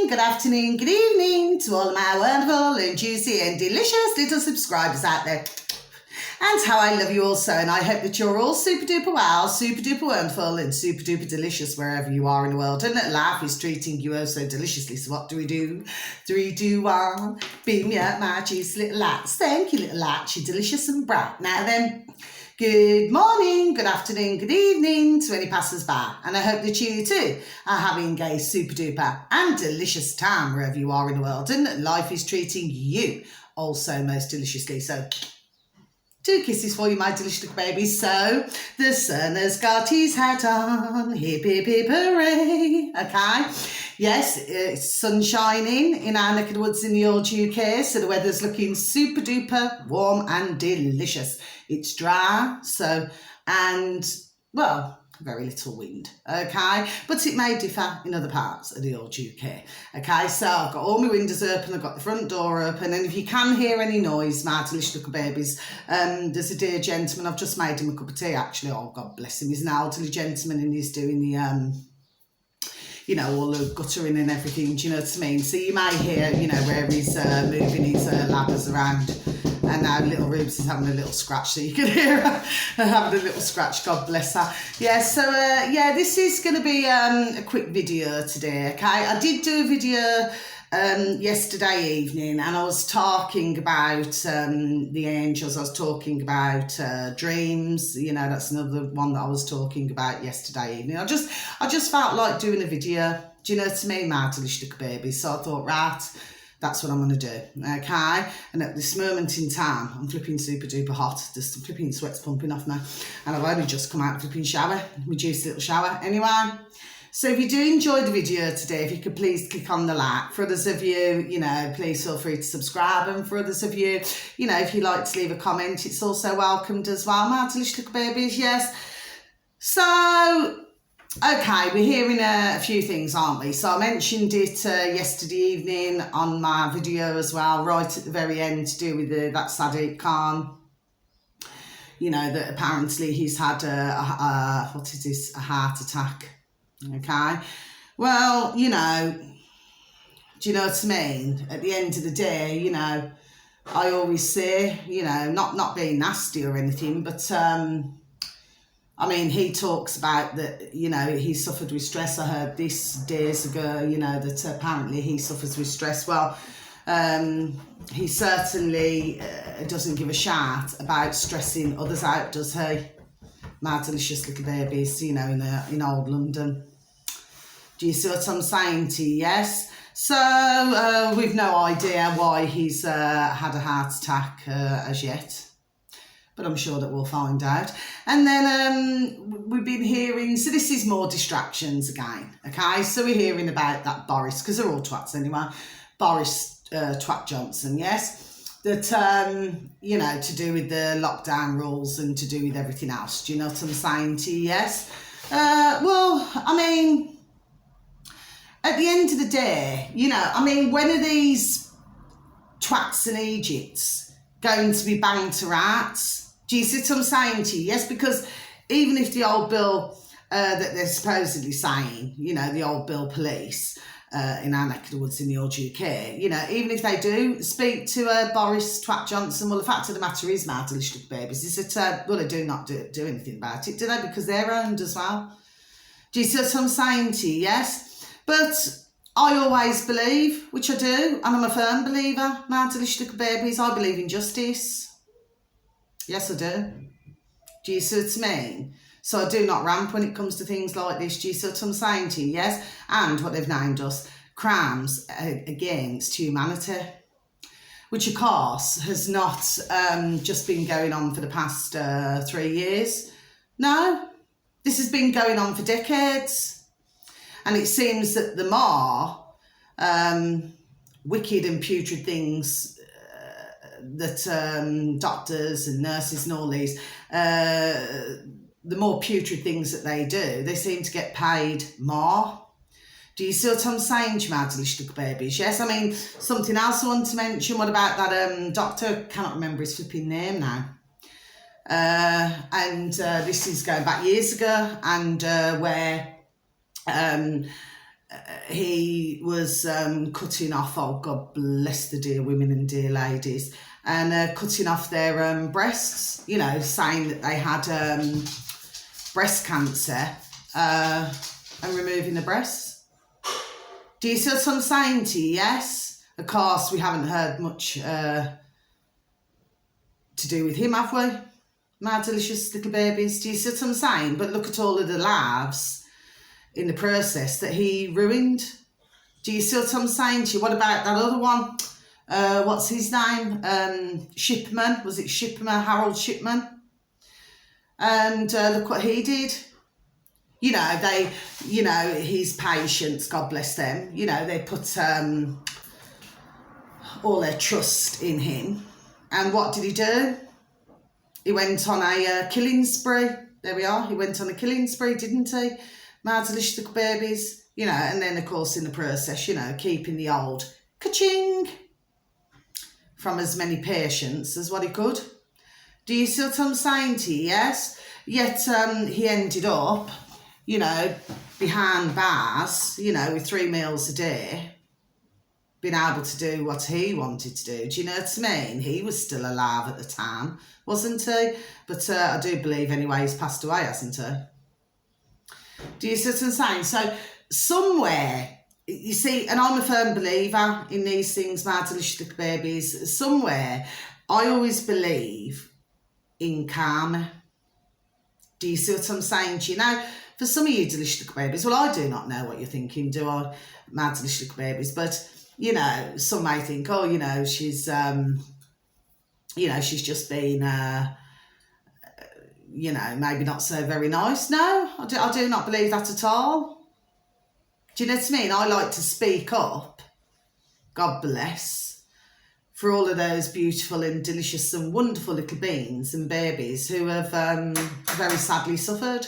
good afternoon, good evening to all of my wonderful and juicy and delicious little subscribers out there. And how I love you all so, and I hope that you're all super duper well, super duper wonderful and super duper delicious wherever you are in the world, and that life is treating you oh so deliciously. So what do we do? 3, 2, 1, beam me up my juicy little lights. Thank you, little lights, you're delicious and bright. Now then, good morning, good afternoon, good evening to any passers-by, and I hope that you too are having a super duper and delicious time wherever you are in the world, and that life is treating you also most deliciously. So 2 kisses for you, my delicious little baby. So, the sun has got his hat on, hip hip hip hooray, okay? Yes, it's sun shining in our neck of the woods in the old UK, so the weather's looking super duper warm and delicious. It's dry, well, very little wind, okay? But it may differ in other parts of the old UK, okay? So I've got all my windows open, I've got the front door open, and if you can hear any noise, my delicious little babies, there's a dear gentleman, I've just made him a cup of tea, actually. Oh, God bless him. He's an elderly gentleman, and he's doing the, all the guttering and everything, do you know what I mean? So you may hear, where he's moving his ladders around. And now little Rubes is having a little scratch, so you can hear her having a little scratch, God bless her. Yeah, so this is going to be a quick video today, okay? I did do a video yesterday evening, and I was talking about the angels, I was talking about dreams, that's another one that I was talking about yesterday evening. I just felt like doing a video, do you know what I mean, my delicious little baby? So I thought, right, that's what I'm going to do, okay? And at this moment in time, I'm flipping super duper hot. There's some flipping sweats pumping off now. And I've only just come out of the flipping shower, my juicy little shower. Anyway, so if you do enjoy the video today, if you could please click on the like. For others of you, please feel free to subscribe. And for others of you, if you'd like to leave a comment, it's also welcomed as well. My delicious little babies, yes. So, okay, we're hearing a few things, aren't we? So I mentioned it yesterday evening on my video as well, right at the very end, to do with that Sadiq Khan. That apparently he's had a heart attack. Okay, well, do you know what I mean? At the end of the day, I always say, not being nasty or anything, but he talks about that, he suffered with stress. I heard this days ago, that apparently he suffers with stress. Well, he certainly doesn't give a shit about stressing others out, does he? My delicious little babies, in old London. Do you see what I'm saying to you? Yes. So we've no idea why he's had a heart attack as yet, but I'm sure that we'll find out. And then we've been hearing, so this is more distractions again, okay? So we're hearing about that Boris, because they're all twats anyway, Boris Twat Johnson, yes? That, to do with the lockdown rules and to do with everything else. Do you know what I'm saying to you? Yes? At the end of the day, when are these twats and Egypts going to be banged to rights? Do you see what I'm saying to you? Yes, because even if the old bill that they're supposedly saying, the old bill police in our neck of the woods in the old UK, even if they do speak to Boris Twat Johnson, well, the fact of the matter is, my delicious little babies, is that, they do not do anything about it, do they? Because they're owned as well. Do you see what I'm saying to you? Yes? But I always believe, which I do, and I'm a firm believer, my delicious little babies, I believe in justice. Yes, I do. Do you see what I mean? So I do not ramp when it comes to things like this. Do you see what I'm saying to you? Yes? And what they've named us, crimes against humanity, which of course has not just been going on for the past 3 years. No, this has been going on for decades. And it seems that the more wicked and putrid things that doctors and nurses and all these, the more putrid things that they do, they seem to get paid more. Do you see what I'm saying, you mad delicious little babies? Yes, something else I want to mention. What about that doctor? Cannot remember his flipping name now. This is going back years ago, and where he was cutting off, oh God bless the dear women and dear ladies, and cutting off their breasts, you know, saying that they had breast cancer and removing the breasts. Do you see what I'm saying to you? Yes. Of course, we haven't heard much to do with him, have we? My delicious little babies. Do you see what I'm saying? But look at all of the lives in the process that he ruined. Do you see what I'm saying to you? What about that other one? What's his name? Shipman. Was it Shipman? Harold Shipman? And look what he did. You know, his patients, God bless them, you know, they put all their trust in him. And what did he do? He went on a killing spree. There we are. He went on a killing spree, didn't he? My delicious little babies. You know, and then, of course, in the process, you know, keeping the old ka-ching from as many patients as what he could. Do you see what I'm saying to you? Yes? Yet he ended up, you know, behind bars, you know, with 3 meals a day, being able to do what he wanted to do. Do you know what I mean? He was still alive at the time, wasn't he? But I do believe anyway he's passed away, hasn't he? Do you see what I'm saying? So somewhere, you see, and I'm a firm believer in these things, my delicious little babies, somewhere I always believe in karma. Do you see what I'm saying to you? Now, for some of you delicious little babies, well, I do not know what you're thinking, do I, my delicious little babies? But, you know, some may think, oh, you know, she's just been, you know, maybe not so very nice. No, I do not believe that at all. Do you know what I mean? I like to speak up, God bless, for all of those beautiful and delicious and wonderful little beings and babies who have very sadly suffered.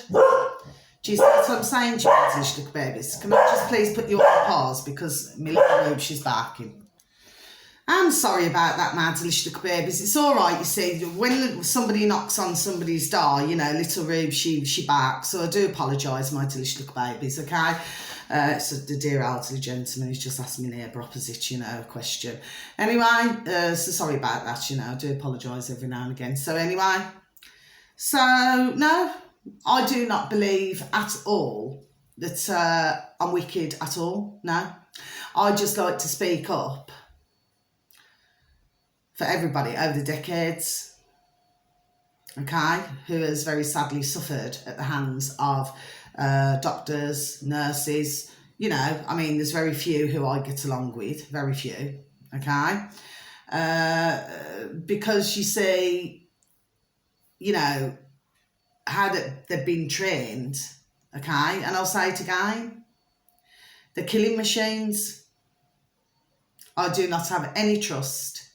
Do you see what I'm saying to you, delicious little babies? Can I just please put you on pause because my little robe, she's barking. I'm sorry about that, my delicious little babies. It's all right, you see, when somebody knocks on somebody's door, you know, little Rube, she barks. So I do apologise, my delicious little babies, okay? It's the dear elderly gentleman who's just asked me neighbour opposite, you know, a question. Anyway, so sorry about that, you know, I do apologise every now and again. So anyway, so no, I do not believe at all that I'm wicked at all, no. I just like to speak up for everybody over the decades, okay, who has very sadly suffered at the hands of doctors, nurses, you know, I mean, there's very few who I get along with, very few, okay, because you see, you know, how they've been trained, okay, and I'll say it again, the killing machines, I do not have any trust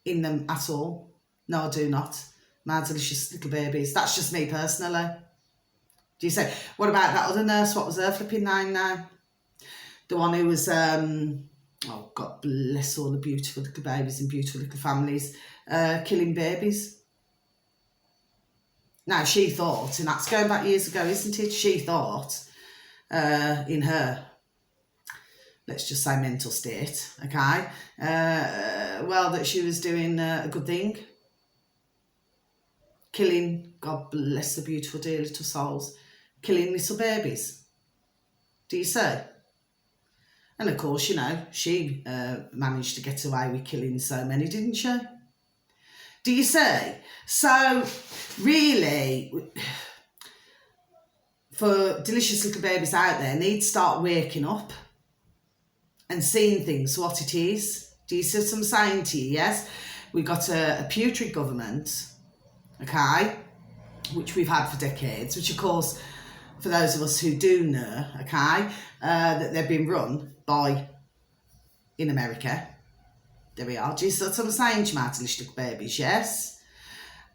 in them at all. No, I do not. My delicious little babies. That's just me personally. Do you say, what about that other nurse? What was her flipping name now? The one who was, oh, God bless all the beautiful little babies and beautiful little families, killing babies. Now, she thought, and that's going back years ago, isn't it? She thought in her, let's just say mental state, okay, well, that she was doing a good thing. Killing, God bless the beautiful dear little souls, killing little babies. Do you see? And of course, you know, she managed to get away with killing so many, didn't she? Do you see? So, really, for delicious little babies out there, need to start waking up and seeing things for what it is. Do you see what I'm saying to you? Yes, we've got a putrid government, okay, which we've had for decades, which of course, for those of us who do know, okay, that they've been run by, in America, there we are, do you see what I'm saying to my delicious little babies, yes?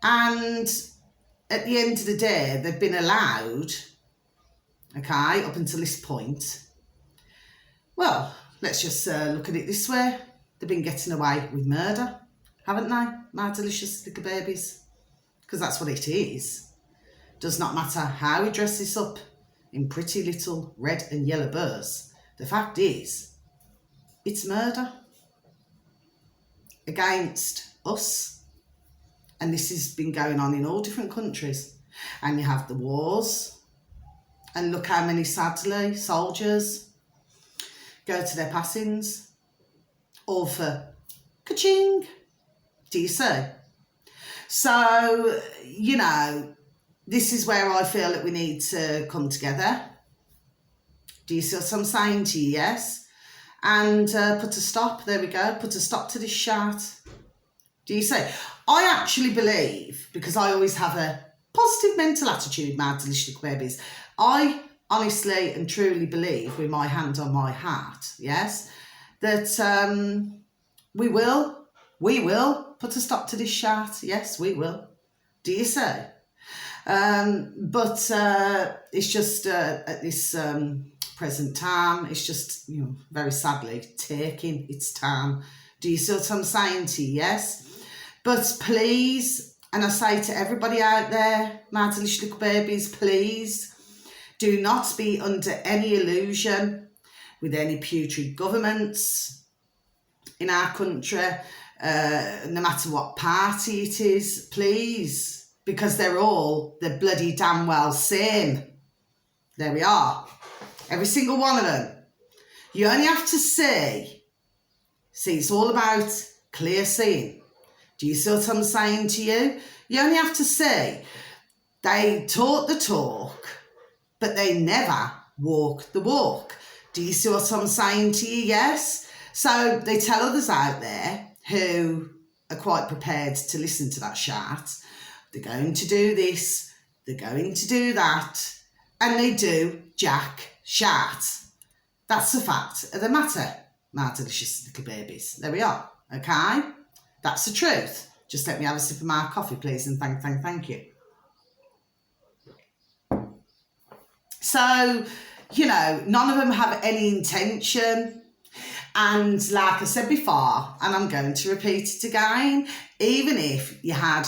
And at the end of the day, they've been allowed, okay, up until this point, well, let's just look at it this way. They've been getting away with murder, haven't they, my delicious little babies? Because that's what it is. Does not matter how he dresses up in pretty little red and yellow bows. The fact is, it's murder against us. And this has been going on in all different countries. And you have the wars. And look how many, sadly, soldiers go to their passings. All for ka-ching. Do you see? So, you know, this is where I feel that we need to come together. Do you see what I'm saying to you? Yes. And put a stop. There we go. Put a stop to this shit. Do you see? I actually believe, because I always have a positive mental attitude, my delicious babies, I honestly and truly believe, with my hand on my heart, yes, that we will put a stop to this shit. Yes, we will. Do you see? But it's just at this present time, it's just, you know, very sadly taking its time. Do you see what I'm saying to you? Yes. But please, and I say to everybody out there, my delicious little babies, please do not be under any illusion with any putrid governments in our country, no matter what party it is, please, because they're all the bloody damn well same. There we are. Every single one of them. You only have to see, it's all about clear seeing. Do you see what I'm saying to you? You only have to say, they talk the talk, but they never walk the walk. Do you see what I'm saying to you? Yes. So they tell others out there who are quite prepared to listen to that chat. They're going to do this, they're going to do that, and they do jack shat. That's the fact of the matter, my delicious little babies. There we are, okay? That's the truth. Just let me have a sip of my coffee, please, and thank you. So, you know, none of them have any intention. And like I said before, and I'm going to repeat it again, even if you had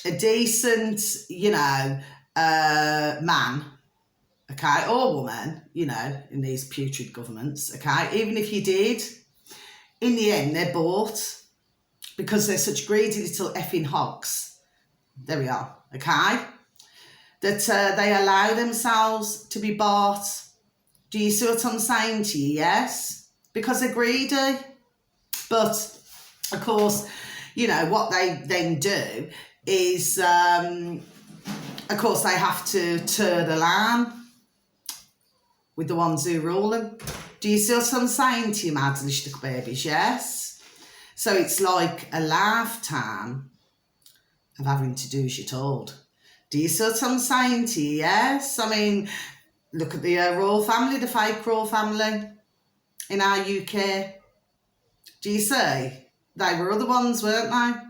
a decent, you know, man, okay, or woman, you know, in these putrid governments, okay, even if you did, in the end, they're bought because they're such greedy little effing hogs. There we are, okay, that they allow themselves to be bought. Do you see what I'm saying to you? Yes, because they're greedy. But, of course, you know, what they then do is, of course, they have to toe the line with the ones who rule them. Do you see what I'm saying to you, my delicious little babies? Yes. So it's like a lifetime of having to do as you're told. Do you see what I'm saying to you? Yes. I mean, look at the royal family, the fake royal family in our UK. Do you see? They were other ones, weren't they?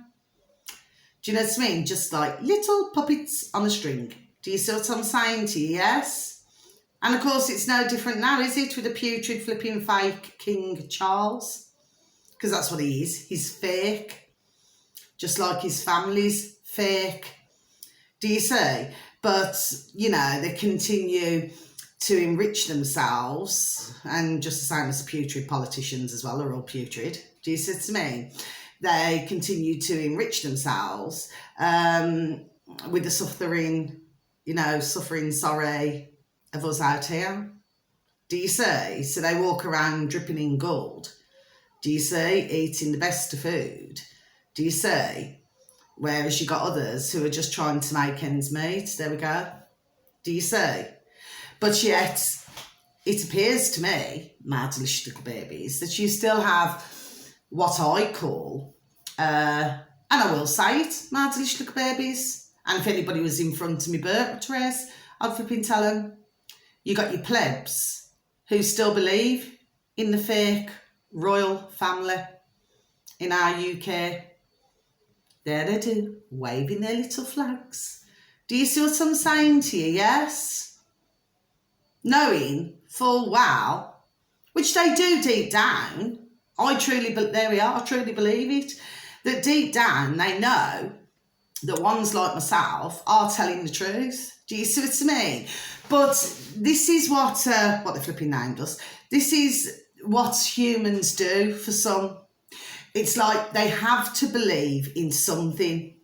Do you know what I mean? Just like little puppets on a string. Do you see what I'm saying to you? Yes. And of course, it's no different now, is it, with the putrid flipping fake King Charles? Because that's what he is. He's fake. Just like his family's fake. Do you see? But, you know, they continue to enrich themselves, and just the same as the putrid politicians as well, are all putrid. Do you see what I mean? They continue to enrich themselves with the suffering, you know, sorry of us out here. Do you see? So they walk around dripping in gold. Do you see? Eating the best of food. Do you see? Whereas you got others who are just trying to make ends meet. There we go. Do you see? But yet, it appears to me, my delicious little babies, that you still have what I call, and I will say it, my delicious little babies, and if anybody was in front of me birth race, I'd flipping tell them, you got your plebs who still believe in the fake royal family in our UK. There they do, waving their little flags. Do you see what I'm saying to you? Yes? Knowing full well, which they do deep down, I truly believe it, that deep down they know that ones like myself are telling the truth. Do you see what I mean? But this is what the flipping name does. This is what humans do for some. It's like they have to believe in something.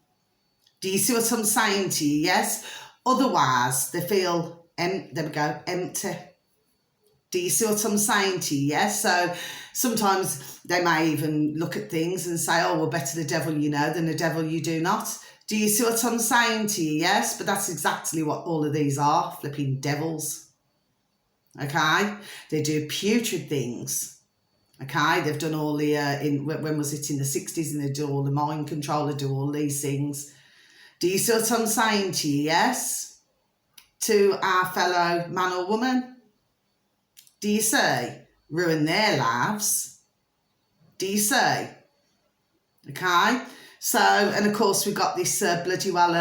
Do you see what I'm saying to you? Yes? Otherwise, they feel, there we go, empty. Do you see what I'm saying to you? Yes? So sometimes they may even look at things and say, oh, well, better the devil you know than the devil you do not. Do you see what I'm saying to you? Yes? But that's exactly what all of these are, flipping devils. Okay? They do putrid things. Okay? They've done all the, when was it, in the 60s, and they do all the mind control, they do all these things. Do you see what I'm saying to you? Yes? To our fellow man or woman. Do you see? Ruin their lives. Do you see? Okay? So, and of course, we've got this bloody well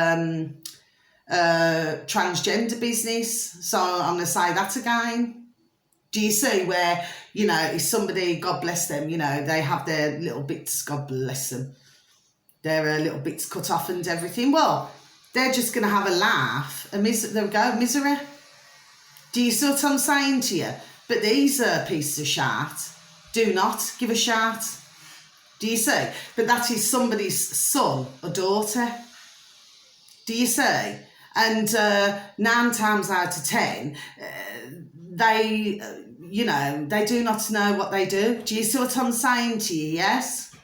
transgender business. So I'm going to say that again. Do you see where, you know, if somebody, God bless them, you know, they have their little bits, God bless them, their little bits cut off and everything. Well, they're just going to have a laugh. There we go, misery. Do you see what I'm saying to you? But these pieces of shit do not give a shit. Do you see? But that is somebody's son or daughter. Do you see? And 9 times out of 10, they, you know, they do not know what they do. Do you see what I'm saying to you? Yes?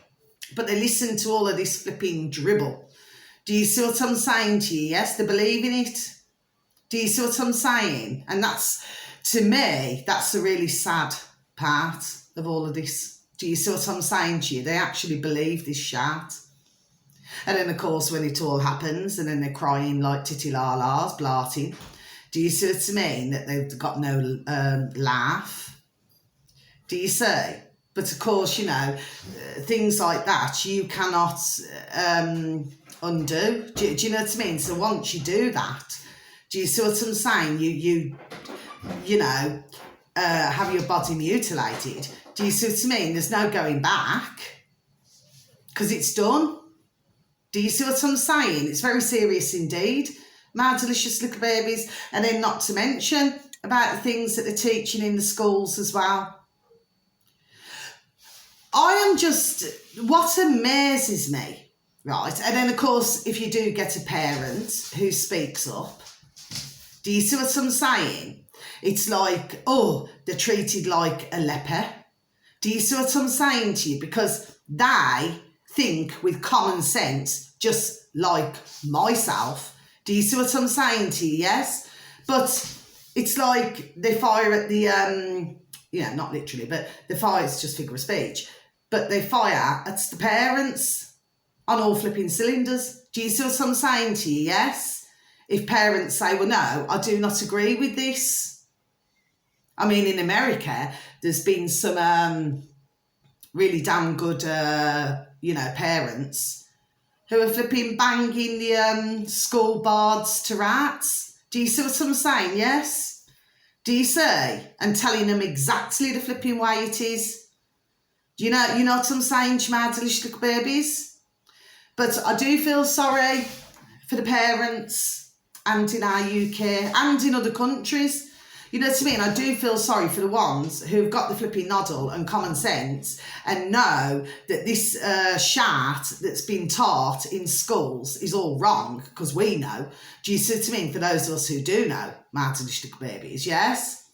But they listen to all of this flipping dribble. Do you see what I'm saying to you? Yes? They believe in it. Do you see what I'm saying? And that's, to me, that's the really sad part of all of this. Do you see what I'm saying to you? They actually believe this shit. And then, of course, when it all happens, and then they're crying like titty-la-las, blarting. Do you see what I mean? That they've got no laugh. Do you see? But, of course, you know, things like that you cannot undo. Do you know what I mean? So once you do that, do you see what I'm saying? You know, have your body mutilated. Do you see what I mean? There's no going back because it's done. Do you see what I'm saying? It's very serious indeed. My delicious little babies. And then not to mention about the things that they're teaching in the schools as well. I am just, what amazes me, right? And then, of course, if you do get a parent who speaks up, do you see what I'm saying? It's like, oh, they're treated like a leper. Do you see what I'm saying to you? Because they think with common sense, just like myself. Do you see what I'm saying to you? Yes? But it's like they fire at the, you know, not literally, but the fire is just figure of speech. But they fire at the parents on all flipping cylinders. Do you see what I'm saying to you? Yes? If parents say, well, no, I do not agree with this. I mean, in America, there's been some really damn good, you know, parents who are flipping banging the school boards to rats. Do you see what I'm saying? Yes? Do you see? And telling them exactly the flipping way it is. Do you know what I'm saying, to my delicious little babies? But I do feel sorry for the parents, and in our UK and in other countries. You know what I mean? I do feel sorry for the ones who've got the flipping noddle and common sense and know that this shart that's been taught in schools is all wrong, because we know. Do you see what I mean? For those of us who do know, my delicious little babies, yes?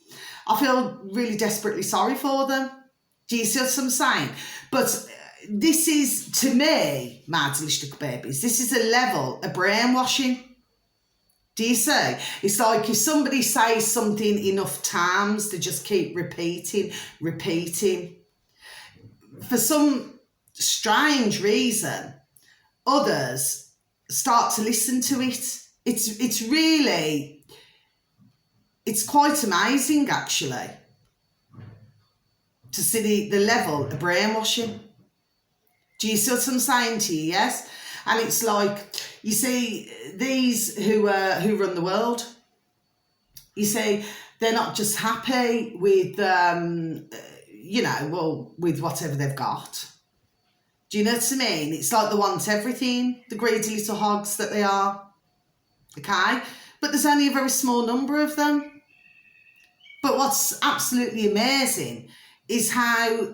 I feel really desperately sorry for them. Do you see what I'm saying? But this is, to me, my delicious little babies, this is a level of brainwashing. Do you see? It's like if somebody says something enough times, they just keep repeating. For some strange reason, others start to listen to it. It's really, it's quite amazing, actually, to see the level of brainwashing. Do you see what I'm saying to you? Yes? And it's like, you see, these who run the world, you see, they're not just happy with, you know, well, with whatever they've got. Do you know what I mean? It's like they want everything, the greedy little hogs that they are, okay? But there's only a very small number of them. But what's absolutely amazing is how,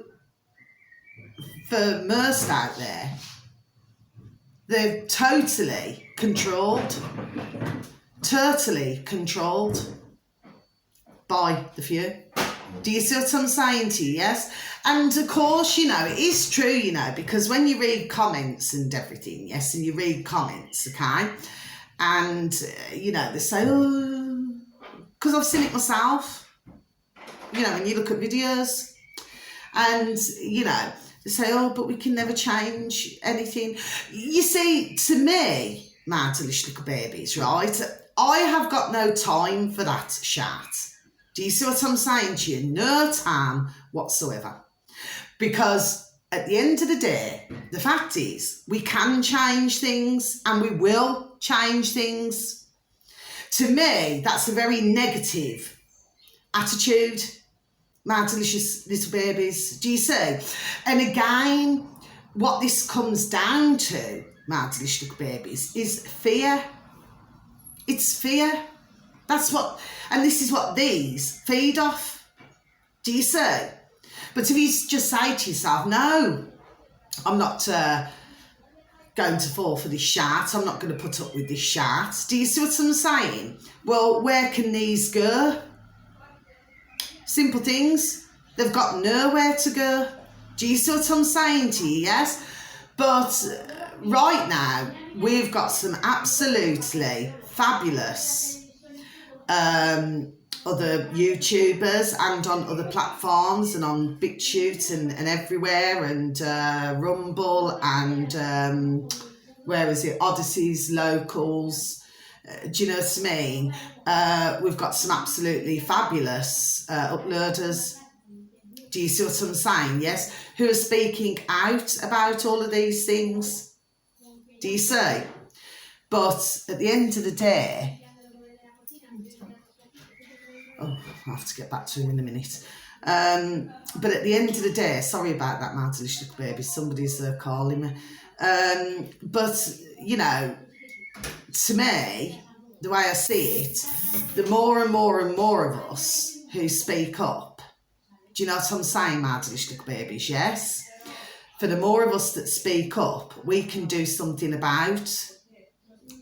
for most out there, they're totally controlled by the few. Do you see what I'm saying to you? Yes. And of course, you know, it is true, you know, because when you read comments and everything, yes, and you read comments, okay, and, you know, they say, oh, because I've seen it myself, you know, when you look at videos, and, you know, they say, oh, but we can never change anything. You see, to me, my delish little babies, right, I have got no time for that chat. Do you see what I'm saying to you? No time whatsoever. Because at the end of the day, the fact is, we can change things and we will change things. To me, that's a very negative attitude, my delicious little babies. Do you see? And again, what this comes down to, my delicious little babies, is fear. It's fear. That's what, and this is what these feed off. Do you see? But if you just say to yourself, no, I'm not going to fall for this shat, I'm not going to put up with this shat. Do you see what I'm saying? Well, where can these go? Simple things. They've got nowhere to go. Do you see what I'm saying to you? Yes? But right now, we've got some absolutely fabulous other YouTubers and on other platforms and on BitChute and everywhere, and Rumble and where is it, Odyssey's Locals, do you know what I mean? We've got some absolutely fabulous uploaders. Do you see what I'm saying? Yes, who are speaking out about all of these things. Do you see? But at the end of the day, oh, I'll have to get back to him in a minute. But at the end of the day, sorry about that, my delicious little baby. Somebody's calling me. But, you know, to me, the way I see it, the more and more and more of us who speak up, do you know what I'm saying, my delicious little babies? Yes? For the more of us that speak up, we can do something about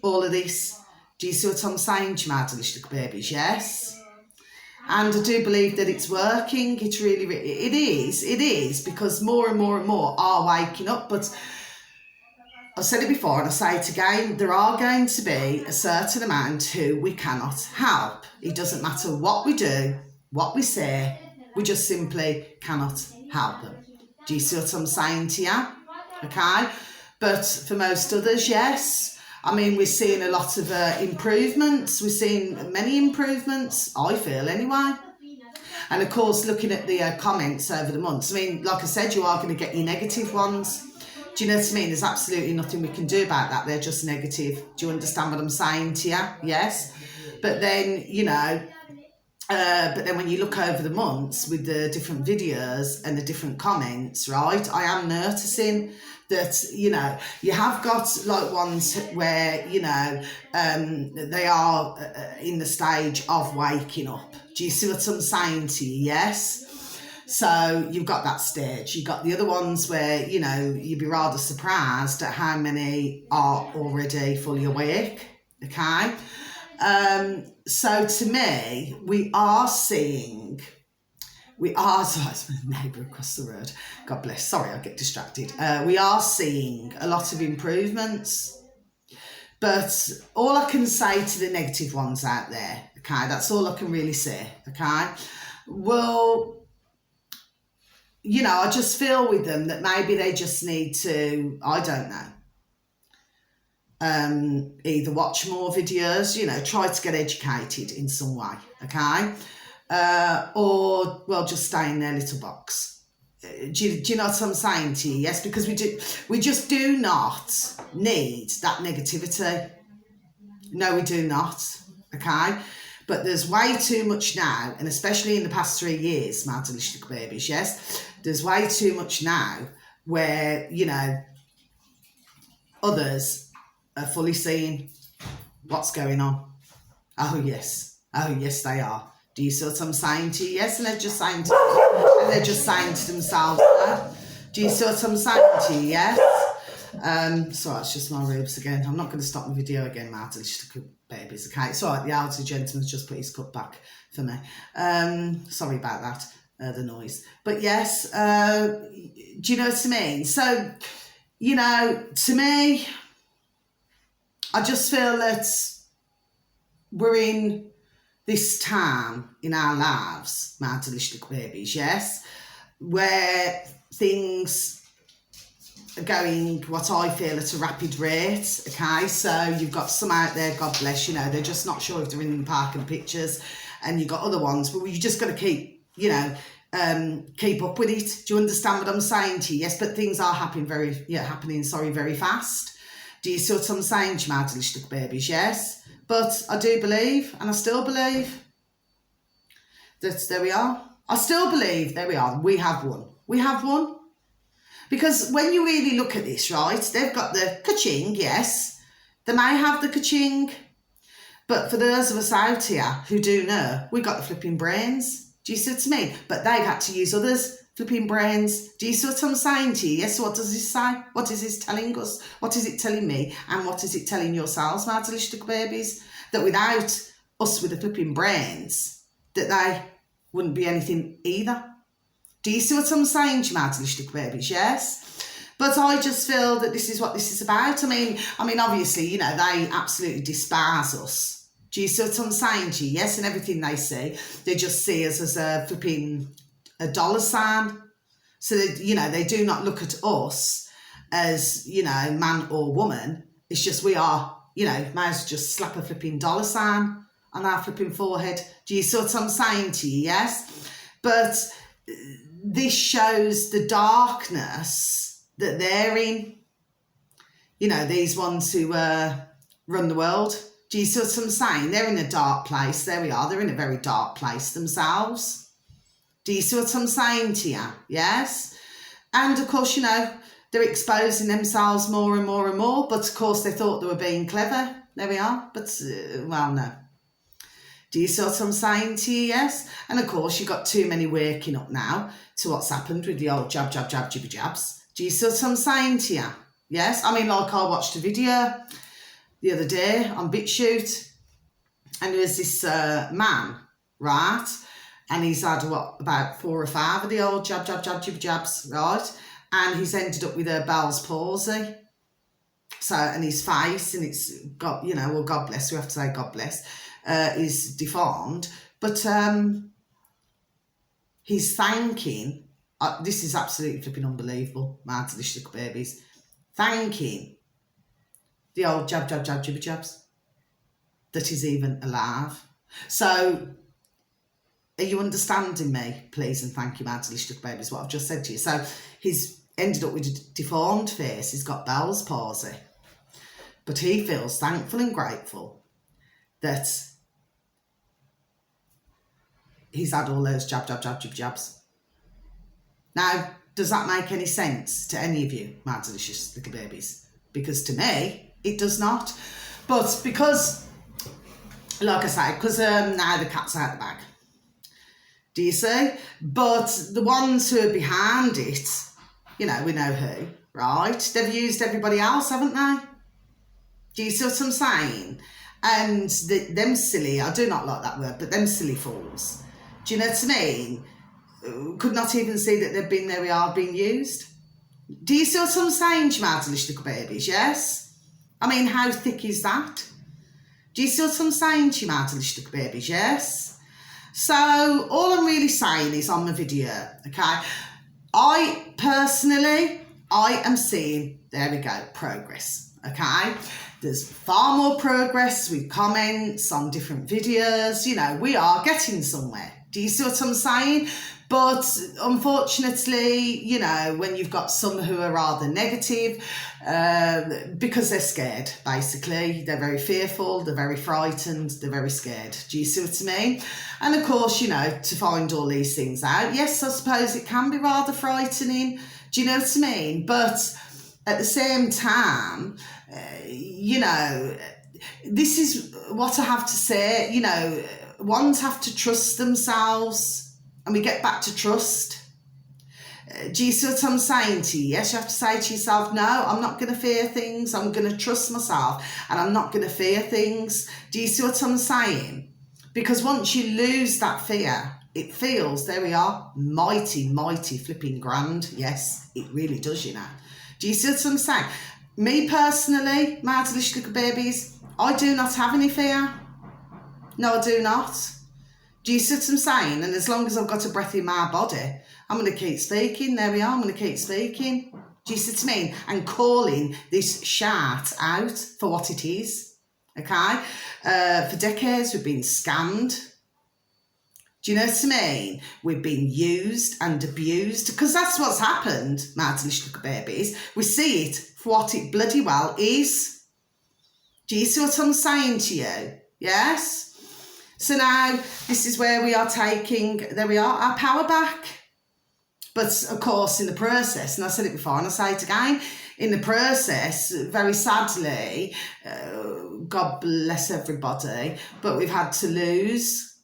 all of this. Do you see what I'm saying to you, my delicious little babies? Yes? And I do believe that it's working. It really, it is, because more and more and more are waking up. But I've said it before and I say it again, there are going to be a certain amount who we cannot help. It doesn't matter what we do, what we say, we just simply cannot help them. Do you see what I'm saying to you? Okay? But for most others, yes. I mean, we're seeing a lot of improvements. We're seeing many improvements, I feel anyway. And of course, looking at the comments over the months, I mean, like I said, you are going to get your negative ones. Do you know what I mean? There's absolutely nothing we can do about that. They're just negative. Do you understand what I'm saying to you? Yes. But then, you know, but then when you look over the months with the different videos and the different comments, right, I am noticing that, you know, you have got like ones where, you know, they are in the stage of waking up. Do you see what I'm saying to you? Yes. So you've got that stage. You've got the other ones where, you know, you'd be rather surprised at how many are already fully awake. Okay. So to me, we are seeing, sorry, it's my neighbour across the road. God bless. Sorry, I get distracted. We are seeing a lot of improvements. But all I can say to the negative ones out there, okay, that's all I can really say, okay? Well, you know, I just feel with them that maybe they just need to, I don't know, either watch more videos, you know, try to get educated in some way, okay? Or, well, just stay in their little box. Do you know what I'm saying to you? Yes, because we just do not need that negativity. No, we do not, okay? But there's way too much now, and especially in the past 3 years, my delicious little babies, yes? There's way too much now where, you know, others are fully seeing what's going on. Oh, yes, they are. Do you see what I'm saying to you? Yes, and they're just saying to themselves that. Do you see what I'm saying to you? Yes. Sorry, it's just my ribs again. I'm not going to stop the video again, Matt. It's just babies, okay? It's all right, the elderly gentleman's just put his cup back for me. Sorry about that, the noise. But yes, do you know what I mean? So, you know, to me, I just feel that we're in this time in our lives, Martalistic babies, yes, where things are going, what I feel, at a rapid rate, okay? So you've got some out there, God bless, you know, they're just not sure if they're in the park and pictures, and you've got other ones, but you just got to keep, you know, keep up with it. Do you understand what I'm saying to you? Yes, but things are happening very fast. Do you see what I'm saying to you, Martalistic babies? Yes. But I do believe, and I still believe, that there we are. I still believe, there we are, we have won. We have won. Because when you really look at this, right, they've got the ka-ching, yes. They may have the ka-ching. But for those of us out here who do know, we've got the flipping brains. Do you see what I mean? But they've had to use others' flipping brains. Do you see what I'm saying to you? Yes, what does this say? What is this telling us? What is it telling me? And what is it telling yourselves, Martalistic babies? That without us with the flipping brains, that they wouldn't be anything either. Do you see what I'm saying to you, Martalistic babies? Yes. But I just feel that this is what this is about. I mean, obviously, you know, they absolutely despise us. Do you see what I'm saying to you? Yes, and everything they see, they just see us as a flipping a dollar sign. So, that, you know, they do not look at us as, you know, man or woman. It's just we are, you know, might as well just slap a flipping dollar sign on our flipping forehead. Do you see what I'm saying to you? Yes. But this shows the darkness that they're in. You know, these ones who run the world. Do you see what I'm saying? They're in a dark place. There we are. They're in a very dark place themselves. Do you see what I'm saying to you? Yes. And of course, you know, they're exposing themselves more and more and more. But of course, they thought they were being clever. There we are. But, well, no. Do you see what I'm saying to you? Yes. And of course, you've got too many waking up now to what's happened with the old jab, jab, jab, jibby jabs. Do you see what I'm saying to you? Yes. I mean, like I watched a video the other day on BitChute, and there was this man, right? And he's had, about 4 or 5 of the old jab, jab, jab, jibby jabs, right? And he's ended up with a Bell's palsy. So, and his face, and it's got, you know, well, God bless, we have to say God bless, is deformed. But he's thanking, this is absolutely flipping unbelievable, Martalistic babies, thanking the old jab, jab, jab, jibby jabs, that he's even alive. So, are you understanding me, please, and thank you, Martalistic babies, what I've just said to you. So, he's ended up with a deformed face, he's got Bell's palsy, but he feels thankful and grateful that he's had all those jab, jab, jab, jib jabs. Now, does that make any sense to any of you, my delicious little babies? Because to me, it does not. But because, like I say, because now the cat's out the bag. Do you see? But the ones who are behind it, you know, we know who, right? They've used everybody else, haven't they? Do you see what I'm saying? And them silly, I do not like that word, but them silly fools, do you know what I mean? Could not even see that they've been, there we are, being used. Do you see what I'm saying, Schmartelish little babies, yes? I mean, how thick is that? Do you see what I'm saying, Schmartelish little babies, yes? So, all I'm really saying is on the video, okay? I am seeing, there we go, progress, okay? There's far more progress with comments on different videos. You know, we are getting somewhere. Do you see what I'm saying? But unfortunately, you know, when you've got some who are rather negative, because they're scared, basically. They're very fearful, they're very frightened, they're very scared. Do you see what I mean? And of course, you know, to find all these things out, yes, I suppose it can be rather frightening. Do you know what I mean? But at the same time, you know, this is what I have to say, you know, ones have to trust themselves, and we get back to trust. Do you see what I'm saying to you? Yes, you have to say to yourself, no, I'm not going to fear things. I'm going to trust myself, and I'm not going to fear things. Do you see what I'm saying? Because once you lose that fear, it feels, there we are, mighty, mighty flipping grand. Yes, it really does, you know. Do you see what I'm saying? Me personally, my delicious little babies, I do not have any fear. No, I do not. Do you see what I'm saying? And as long as I've got a breath in my body, I'm going to keep speaking. There we are. I'm going to keep speaking. Do you see what I mean? And calling this shart out for what it is. Okay? For decades, we've been scammed. Do you know what I mean? We've been used and abused, because that's what's happened, my delicious little babies. We see it for what it bloody well is. Do you see what I'm saying to you? Yes? So now, this is where we are taking, there we are, our power back. But of course, in the process, and I said it before and I say it again, in the process, very sadly, God bless everybody, but we've had to lose,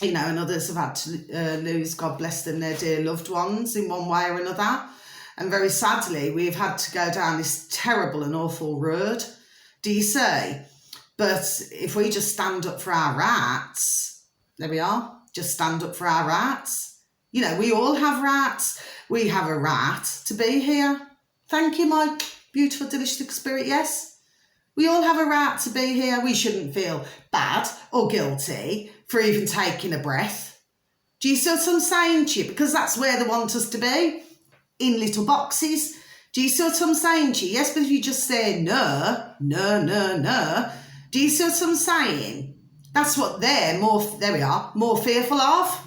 you know, and others have had to lose, God bless them, their dear loved ones in one way or another. And very sadly, we've had to go down this terrible and awful road. Do you see? But if we just stand up for our rights, there we are, just stand up for our rights. You know, we all have rights. We have a right to be here. Thank you, my beautiful, delicious spirit, yes. We all have a right to be here. We shouldn't feel bad or guilty for even taking a breath. Do you see what I'm saying to you? Because that's where they want us to be, in little boxes. Do you see what I'm saying to you? Yes, but if you just say no, no, no, no, do you see what I'm saying? That's what they're more, there we are, more fearful of.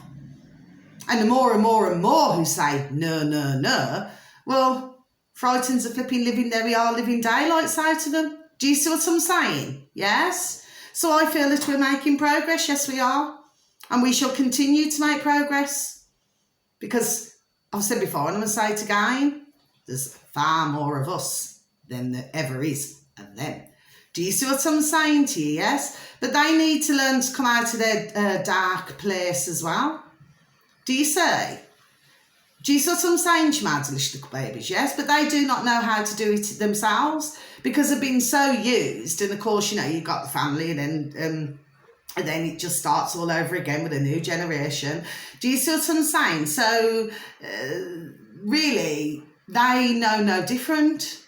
And the more and more and more who say no, no, no, well, frightens the flipping living, there we are, living daylights out of them. Do you see what I'm saying? Yes? So I feel that we're making progress. Yes, we are. And we shall continue to make progress. Because I've said before, and I'm going to say it again, there's far more of us than there ever is of them. Do you see what I'm saying to you? Yes? But they need to learn to come out of their dark place as well. Do you see? Do you see what I'm saying to my delicious little babies? Yes, but they do not know how to do it themselves because they've been so used. And of course, you know, you've got the family, and then it just starts all over again with a new generation. Do you see what I'm saying? So really, they know no different.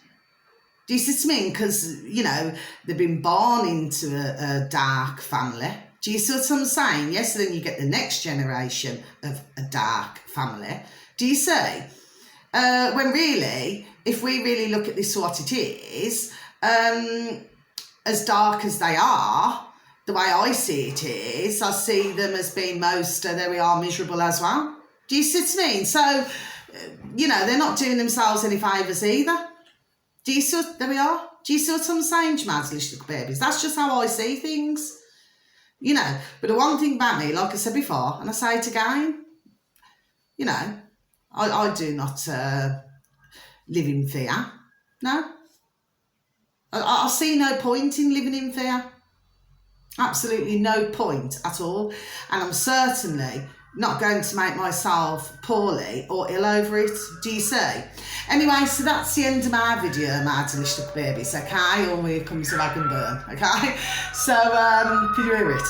Do you see what I mean? Because, you know, they've been born into a dark family. Do you see what I'm saying? Yes, so then you get the next generation of a dark family. Do you see? When really, if we really look at this for what it is, as dark as they are, the way I see it is, I see them as being most, there we are, miserable as well. Do you see what I mean? So, you know, they're not doing themselves any favours either. Do you see what, there we are? Do you see what I'm saying to my delicious little babies? That's just how I see things. You know, but the one thing about me, like I said before, and I say it again, you know, I do not live in fear. No. I see no point in living in fear. Absolutely no point at all. And I'm certainly not going to make myself poorly or ill over it. Do you see? Anyway, so that's the end of my video, my delicious little babies, okay? All here comes the rag and burn, okay? So, can you hear it?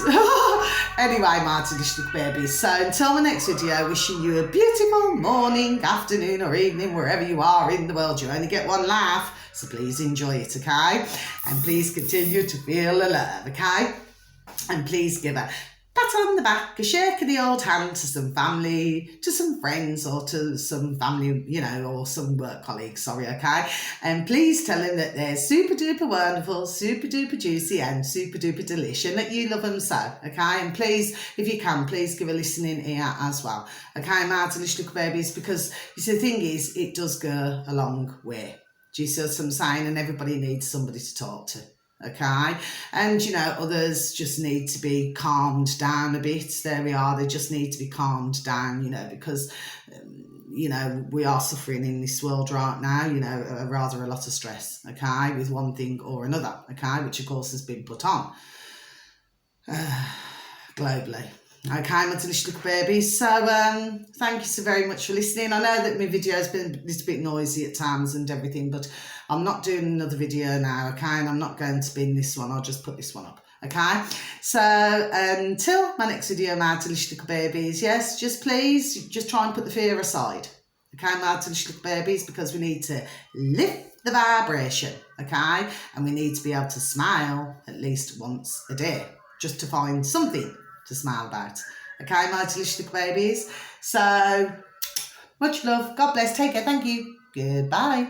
Anyway, my delicious little babies. So, until my next video, wishing you a beautiful morning, afternoon or evening, wherever you are in the world. You only get one life, so please enjoy it, okay? And please continue to feel the love, okay? And please give a pat on the back, a shake of the old hand to some family, to some friends, or to some family, you know, or some work colleagues, sorry, okay? And please tell them that they're super duper wonderful, super duper juicy, and super duper delish, and that you love them so, okay? And please, if you can, please give a listening ear as well, okay, my delicious little babies, because you see, the thing is, it does go a long way. Do you see what I'm saying? And everybody needs somebody to talk to. Okay, and you know, others just need to be calmed down a bit. There we are, they just need to be calmed down, you know, because you know, we are suffering in this world right now, you know, rather a lot of stress, okay, with one thing or another, okay, which of course has been put on. globally. Okay, my delicious little babies. So thank you so very much for listening. I know that my video has been a little bit noisy at times and everything, but I'm not doing another video now, okay? And I'm not going to bin this one. I'll just put this one up, okay? So until my next video, my delicious little babies, yes, just please, just try and put the fear aside, okay, my delicious little babies, because we need to lift the vibration, okay? And we need to be able to smile at least once a day, just to find something to smile about. Okay, my delicious little babies. So, much love. God bless. Take care. Thank you. Goodbye.